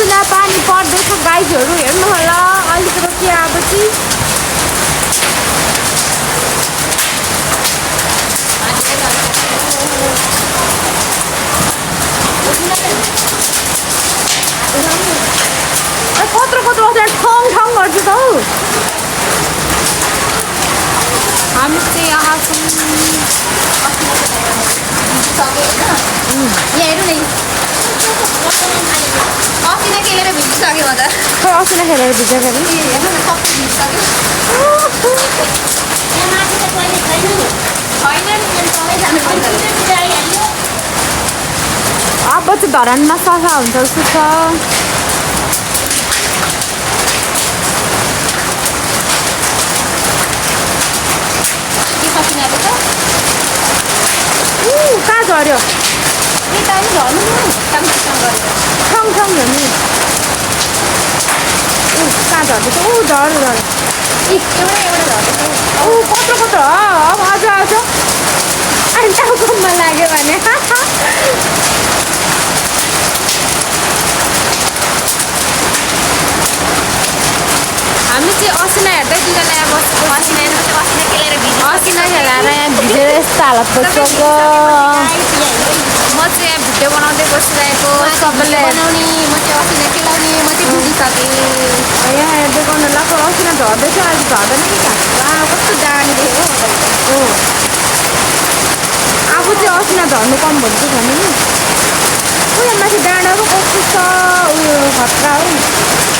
असिना पानी पर्दैछ गाइजहरू हेर्नु होला अलिक रोकिएपछि कत्रो कत्रो ठाउँ ठाउँ गर्छु त हौ हामी चाहिँ यहाँ हेर्नु नि असिना खेलेर भिजिसक्यो म त खै असिना खेलेर भिजेको नि हेर्नु न सबै भिजिसक्यो अब चाहिँ धरानमा सफा हुन्छ जस्तो छ कहाँ झऱ्यो यता नि झर्नु ठाउँ ठाउँ हेर्नु कहाँ झर्दैछ झऱ्यो झऱ्यो एउटा झर्दैछ कत्रो कत्रो आज आज अनि टाउकोमा लाग्यो भने हामी चाहिँ असिना हेर्दै दुईजना यहाँ बसेको असिना खेलेर असिना खेलाएर यहाँ भिजेर यस्तो हालत बसेको म चाहिँ यहाँ भिडियो बनाउँदै बसिरहेको सबैले बनाउने म चाहिँ असिना खेलाउने म चाहिँ भिजिसकेँ यहाँ हेर्दै गर्नु लाग्यो असिना झर्दैछ अहिले झर्दैन कि कस्तो दामी देख्यो हो आफू चाहिँ असिना झर्नु कम भन्छ भने नि उयो माथि डाँडाहरू कस्तो छ उयो खतरा हो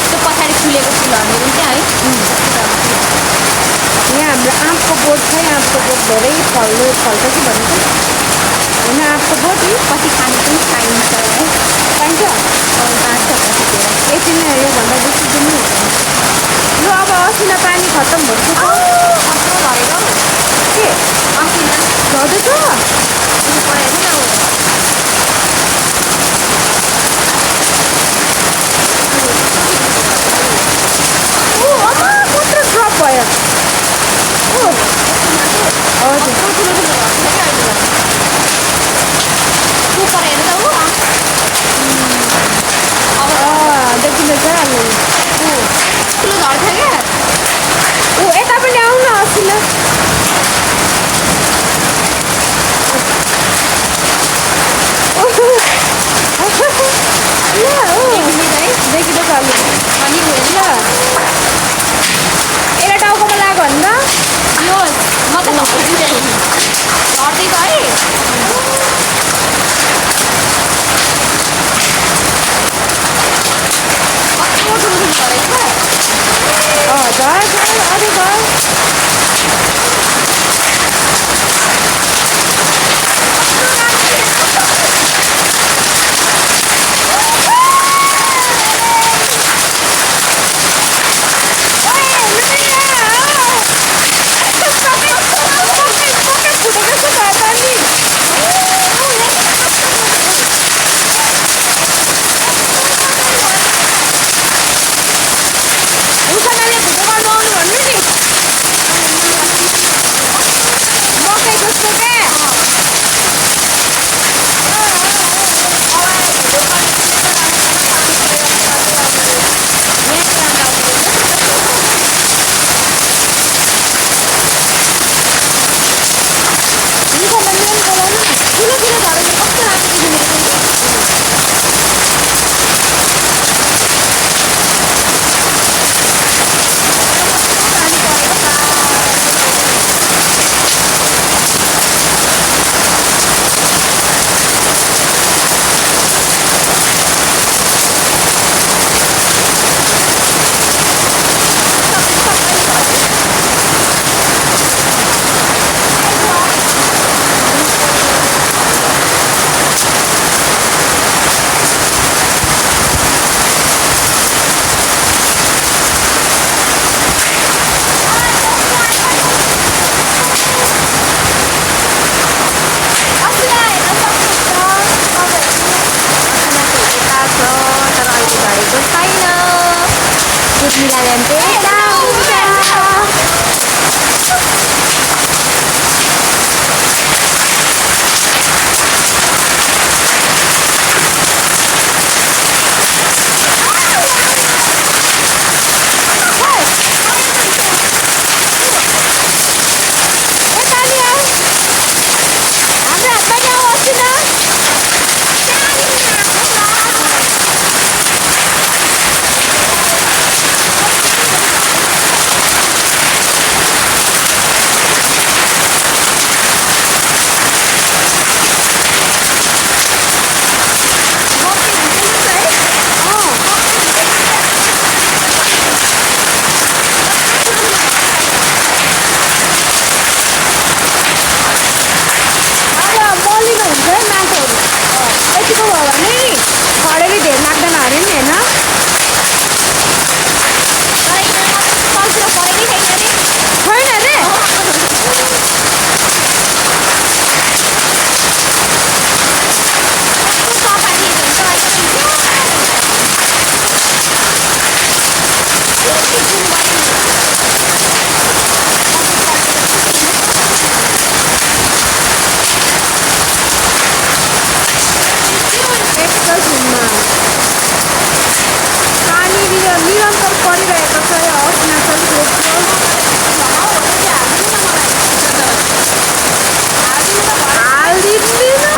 त्यो पछाडि फुलेको फुलहरू पनि क्या है यहाँ हाम्रो आँपको बोट छ आँपको बोट धेरै फल्छ कि भनेको होइन आँपको बोट पछि खानु पनि पाइन्छ है पाइन्छ यति नै योभन्दा बेसी दिन हुँदैन लु अब असिना पानी खत्तम भइसक्यो के असिना झर्दैछ कत्रो ड्रप भयो देखिँदैछ ठुलो झर्छ क्या यता पनि आउन असिना देखिँदैछ अलि अनि ल यसलाई टाउकोमा लाग्यो भने यो म त झर्दैछ है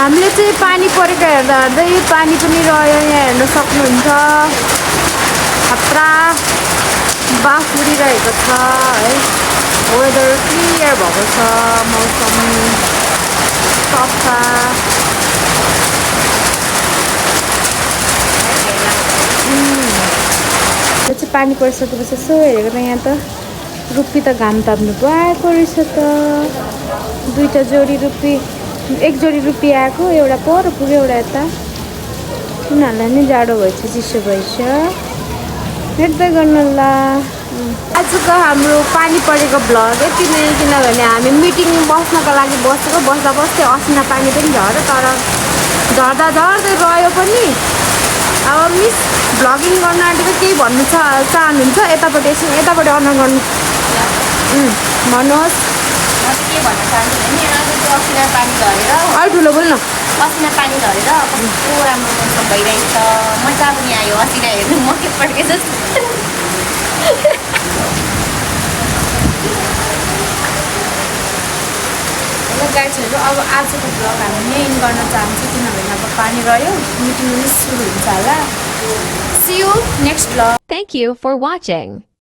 हामीले चाहिँ पानी परेको हेर्दा हेर्दै पानी पनि रह्यो यहाँ हेर्न सक्नुहुन्छ खतरा बाफ उडिरहेको छ है वेदर क्लियर भएको छ मौसम सफा यो चाहिँ पानी परिसकेपछि यसो हेरेको त यहाँ त रुप्पी त घाम ताप्नु पो आएको रहेछ त दुईवटा जोडी रुप्पी एक जोडी रुप्पी आएको एउटा पर पुग्यो एउटा यता उनीहरूलाई नै जाडो भएछ चिसो भएछ हेर्दै गर्नु ल आजको हाम्रो पानी परेको भ्लग यति नै किनभने हामी मिटिङ बस्नको लागि बसेको बस्दा बस्दै असिना पानी पनि झऱ्यो तर झर्दा झर्दै रह्यो पनि अब मिस भ्लगिङ गर्न आँटेको केही भन्नु चाहनुहुन्छ यतापट्टि एकछिन यतापट्टि अन गर्नु भन्नुहोस् म चाहिँ के भन्न चाहन्छु भने आज त्यो असिना पानी झरेर अलिक ठुलो बोल्नु असिना पानी झरेर कस्तो राम्रो मौसम भइरहेछ मजा पनि आयो असिना हेर्नु म के पड्के जस्तो ल गाइजहरू अब आजको भ्लग हामी नै इन गर्न चाहन्छौँ किनभने अब पानी रह्यो मिटिङ पनि सुरु हुन्छ होला see you next vlog Thank you for watching.